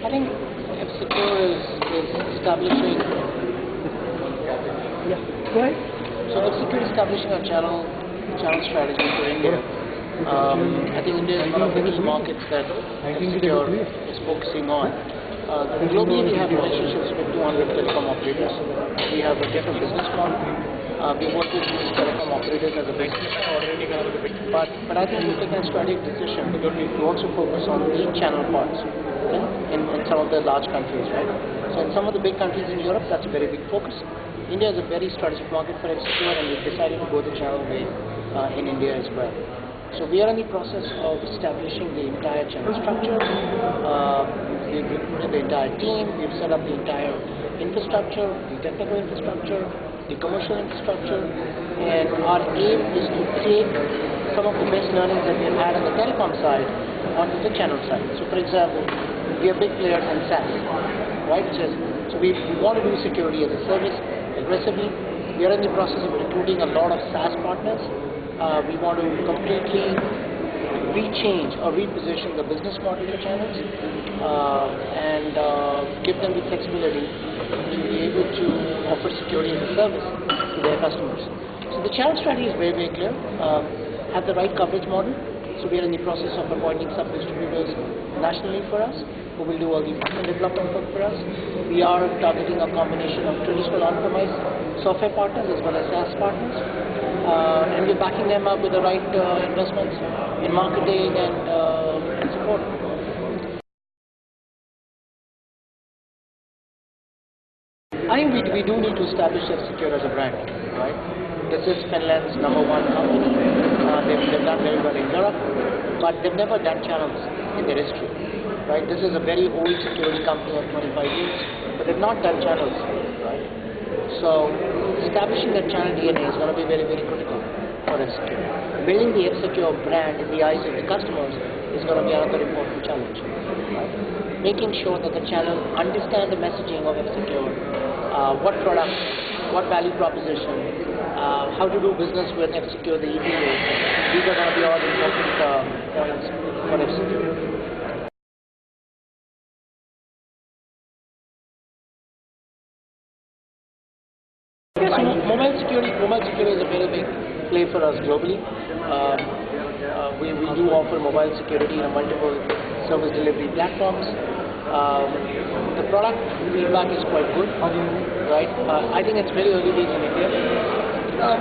I think F-Secure is establishing. Yeah, go ahead. So F-Secure is establishing a channel strategy for India. I think India is one of the key markets that F-Secure is focusing on. Globally, we have relationships with 200 telecom operators. We have a different business model. We work with these telecom operators as a business, but I think we've taken a strategic decision to also focus on the channel parts in some of the large countries, right? So in some of the big countries in Europe, that's a very big focus. India is a very strategic market for F-Secure, and we've decided to go the channel way in India as well. So we are in the process of establishing the entire channel structure. We've recruited the entire team. We've set up the entire infrastructure, the technical infrastructure, the commercial infrastructure, and our aim is to take some of the best learnings that we've had on the telecom side onto the channel side. So for example, we are big players in SaaS, right? So we want to do security as a service aggressively. We are in the process of recruiting a lot of SaaS partners. We want to completely rechange or reposition the business model for channels and give them the flexibility to be able to offer security as a service to their customers. So the channel strategy is very, very clear. Have the right coverage model. So we are in the process of appointing sub-distributors nationally for us, who will do all the partner development work for us. We are targeting a combination of traditional on-premise software partners as well as SaaS partners. And we're backing them up with the right investments in marketing and support. I think we do need to establish F-Secure as a brand, right? This is Finland's #1 company. They've done very well in Europe, but they've never done channels in their history, right? This is a very old security company of 25 years, but they've not done channels, right? So establishing that channel DNA is going to be very, very critical for F-Secure. Building the F-Secure brand in the eyes of the customers is going to be another important challenge. Right? Making sure that the channel understand the messaging of F-Secure, what products, what value proposition, how to do business with F-Secure, the EPA. These are going to be all important points for F-Secure. Yes, mobile security is a very big play for us globally. We do offer mobile security in multiple service delivery platforms. The product feedback is quite good, right? I think it's very early days in India.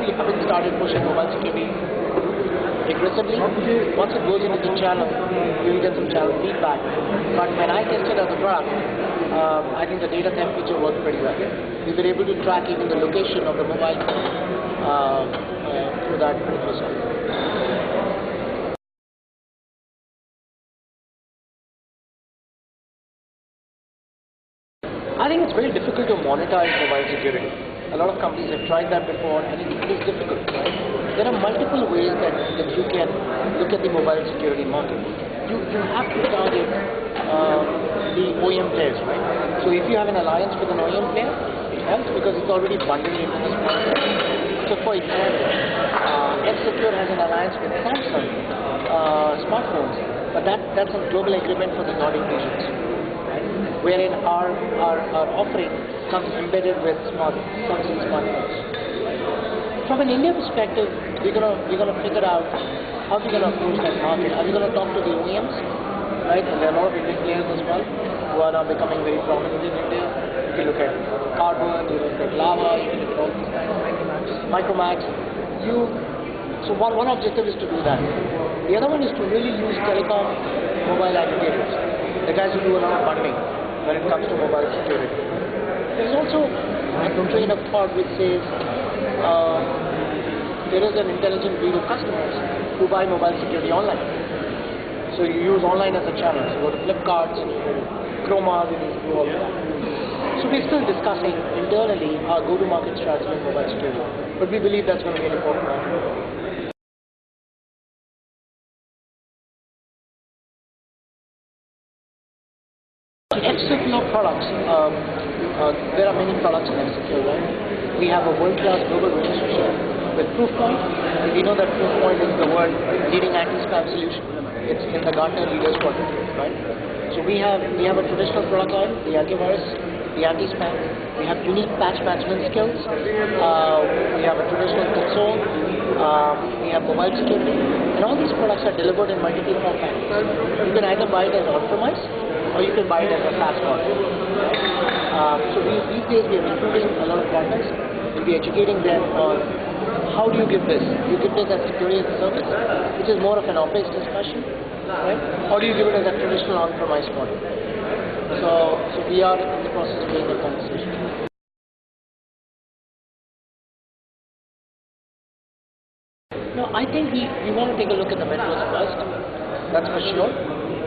We haven't started pushing mobile security aggressively. Once it goes into the channel, we will get some channel feedback. But when I tested out the product, I think the data temperature worked pretty well. We were able to track even the location of the mobile phone through that particular software. I think it's very difficult to monetize mobile security. A lot of companies have tried that before, and it is difficult, right? There are multiple ways that you can look at the mobile security market. You have to target the OEM players, right? So if you have an alliance with an OEM player, it helps because it's already bundled into this market. So for example, F-Secure has an alliance with Samsung smartphones, but that's a global agreement for the Nordic regions, right? Wherein our offering comes embedded with Samsung smartphones. From an India perspective, we're gonna figure out how we're gonna approach that market. Are we gonna talk to the OEMs, right? And there are a lot of Indian players as well who are now becoming very prominent in India. You can look at Carbon, you look at Lava, you can look at all these guys, Micromax. So one objective is to do that. The other one is to really use telecom mobile aggregators, the guys who do a lot of bundling when it comes to mobile security. There's also a train of thought which says there is an intelligent breed of customers who buy mobile security online. So you use online as a channel. So you go to Flipkart, and you go to Chroma, and you do all of that. So we're still discussing internally our go-to-market strategy in mobile security. But we believe that's going to be an important one. F-Secure products, there are many products in F-Secure, right? We have a world-class global relationship with Proofpoint. We know that Proofpoint is the world leading anti-spam solution. It's in the Gartner Leaders Quadrant, right? So we have a traditional product line, the antivirus, the anti-spam. We have unique patch management skills. We have a traditional console. We have mobile security, and all these products are delivered in multiple form factors. You can either buy it as on-premise, or you can buy it as a SaaS model. So these days we are recruiting a lot of partners. We'll be educating them on how do you give this. You give this as security as a service, which is more of an OpEx discussion, right? Or do you give it as a traditional on-premise model? So we are in the process of doing that conversation. No, I think we want to take a look at the metros first. That's for sure.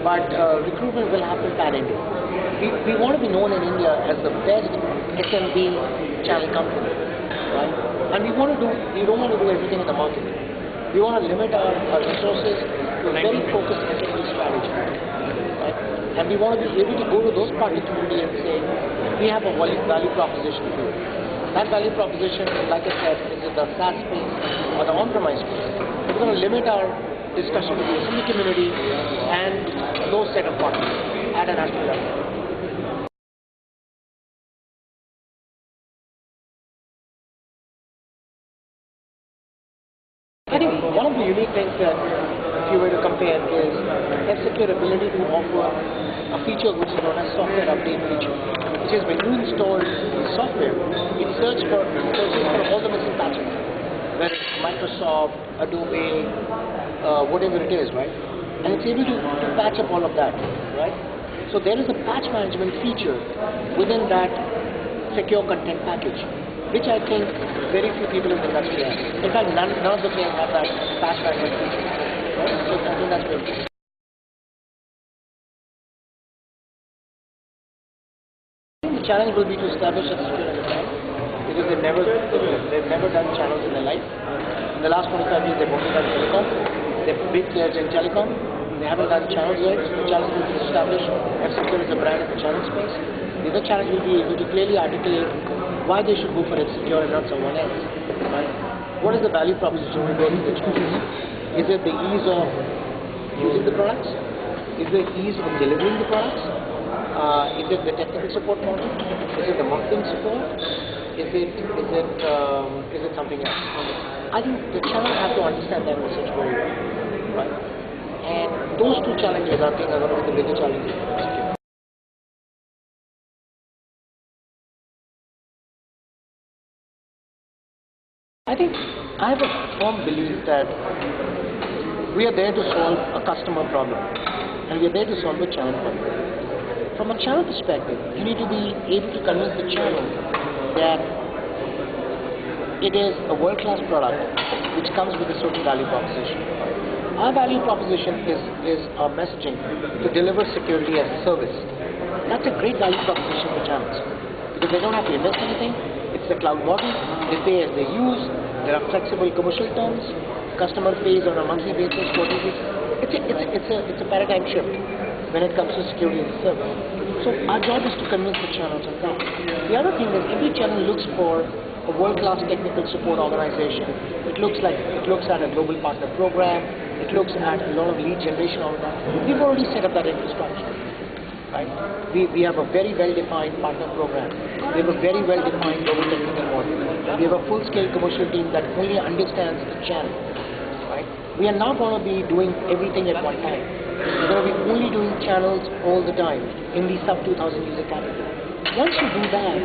But recruitment will happen pan-India. We want to be known in India as the best SMB channel company, right? And we don't want to do everything in the market. We want to limit our resources to a very focused SMB strategy, right? And we want to be able to go to those partner community and say, we have a value proposition for you. That value proposition, like I said, is in the SaaS space or the on-premise space. We're going to limit our discussion with the SMB community and those set of partners at a national level. I think one of the unique things that, if you were to compare, is F-Secure ability to offer a feature which is known as software update feature, which is when you install the software, it searches for all the missing patches, whether it's Microsoft, Adobe, whatever it is, right? And it's able to patch up all of that, right? So there is a patch management feature within that secure content package, which I think very few people in the industry have. In fact, none of the players have that patch management feature. Right? So I think that's very important. The challenge will be to establish a secure environment because they've never done channels in their life. In the last 25 years, they've only done telecom. They're big players in telecom. They haven't done channels yet. So the challenge will be to establish F-Secure as a brand in the channel space. The other challenge will be able to clearly articulate why they should go for F-Secure and not someone else. Right? What is the value proposition we go to the channels? Is it the ease of using the products? Is it ease of delivering the products? Is it the technical support model? Is it the marketing support? Is it something else? I think the channel have to understand that message very well, right? And those two challenges, I think, are going to be the bigger challenges. I think I have a firm belief that we are there to solve a customer problem, and we are there to solve a channel problem. From a channel perspective, you need to be able to convince the channel that it is a world-class product which comes with a certain value proposition. Our value proposition is our messaging to deliver security as a service. That's a great value proposition for channels because they don't have to invest anything. It's the cloud model. They pay as they use. There are flexible commercial terms. Customer pays on a monthly basis, quarterly basis. It's a paradigm shift when it comes to security as a service. So our job is to convince the channels of that. The other thing is every channel looks for a world-class technical support organization. It looks at a global partner program. It looks at a lot of lead generation, all of that. We've already set up that infrastructure. Right? We have a very well-defined partner program. We have a very well-defined global technical model. We have a full-scale commercial team that only understands the channel. Right? We are not going to be doing everything at one time. We're going to be only doing channels all the time in the sub 2,000 user category. Once you do that,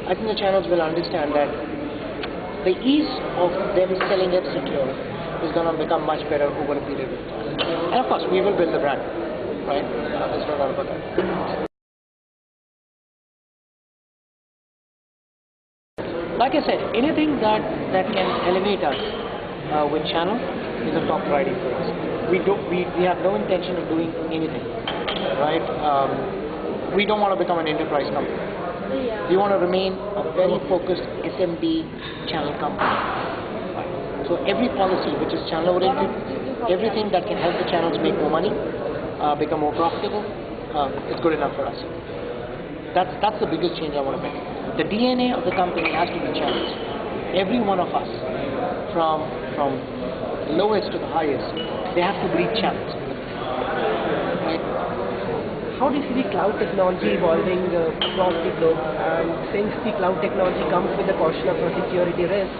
I think the channels will understand that the ease of them selling F-Secure is going to become much better over a period of time. And of course, we will build the brand. Right? There's no doubt about that. Like I said, anything that can elevate us with channel is a top priority for us. We have no intention of doing anything, right? We don't want to become an enterprise company. We want to remain a very focused SMB channel company. Right? So every policy which is channel oriented, everything that can help the channels make more money, become more profitable, is good enough for us. That's the biggest change I want to make. The DNA of the company has to be channels. Every one of us from lowest to the highest, they have to breed channels. Right? How do you see the cloud technology evolving across the globe? And since the cloud technology comes with a portion of a security risk,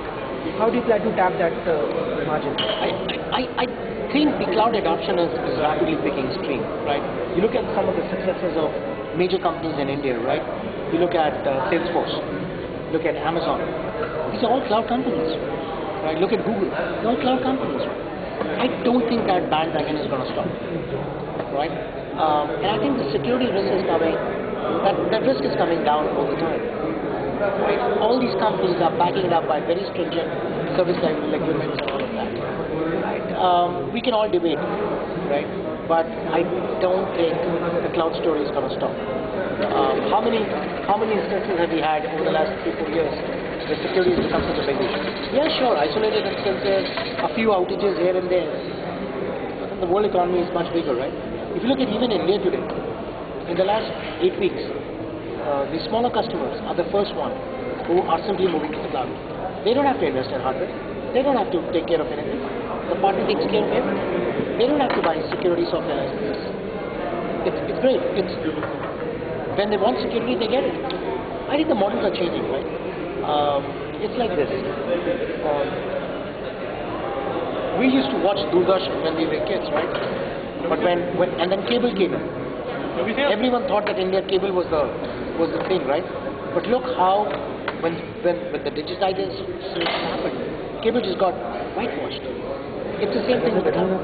how do you plan to tap that margin? I think the cloud adoption is rapidly picking stream, right? You look at some of the successes of major companies in India, right? You look at Salesforce, look at Amazon. These are all cloud companies, right? Look at Google, they're all cloud companies. I don't think that bandwagon is going to stop, right? And I think the security risk is coming, that risk is coming down all the time. Right? All these companies are backing it up by very stringent service level agreements and all of that. Right? We can all debate, right? But I don't think the cloud story is going to stop. How many instances have we had over the last 3-4 years where security has become such a big issue? Yeah, sure, isolated instances, a few outages here and there. But the world economy is much bigger, right? If you look at even India today, in the last 8 weeks, the smaller customers are the first one who are simply moving to the cloud. They don't have to invest in hardware. They don't have to take care of anything. The partner takes care of everything. They don't have to buy security software licenses. It's great. When they want security, they get it. I think the models are changing, right? It's like this. We used to watch Doordarshan when we were kids, right? But and then cable came in. Everyone thought that India cable was the thing, right? But look how when the digitization happened, cable just got whitewashed. It's the same thing with the cloud.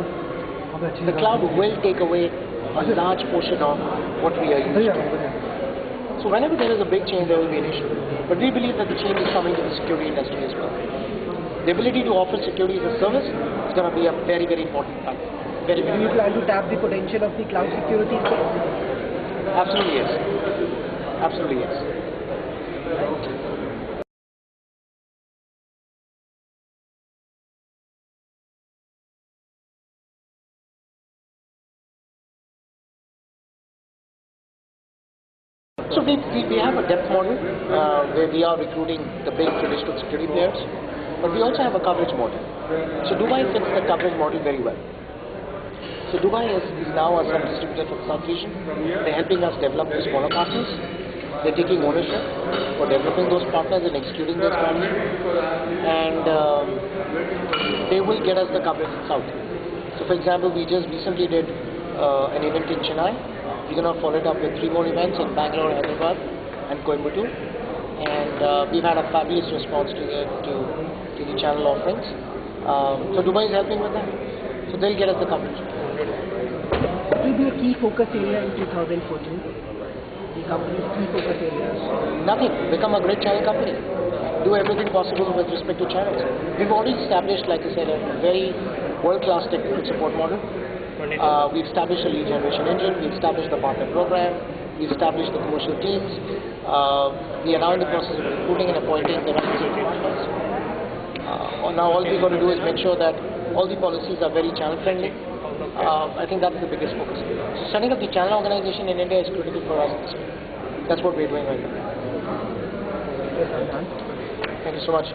The cloud will take away a large portion of what we are used to. So whenever there is a big change, there will be an issue. But we believe that the change is coming to the security industry as well. The ability to offer security as a service is going to be a very, very important factor. Very, very Do you plan to tap the potential of the cloud security space? Absolutely yes. Absolutely yes. So we have a depth model where we are recruiting the big traditional security players, but we also have a coverage model. So Dubai fits the coverage model very well. So Dubai is now a sub-distributor for the South region. They're helping us develop the smaller partners. They're taking ownership for developing those partners and executing their strategy. And they will get us the coverage in South. So for example, we just recently did an event in Chennai. We're going to follow it up with 3 more events in Bangalore, Hyderabad, and Coimbatore. And we've had a fabulous response to the channel offerings. So Dubai is helping with that. So they'll get us the coverage. What will be a key focus area in 2014? The company's key focus areas? Nothing. Become a great channel company. Do everything possible with respect to channels. We've already established, like I said, a very world-class technical support model. We've established a lead generation engine. We've established the partner program. We've established the commercial teams. We are now in the process of recruiting and appointing the right partners. Now all we're going to do is make sure that all the policies are very channel friendly. I think that's the biggest focus. So setting up the channel organization in India is critical for us. That's what we're doing right now. Thank you so much.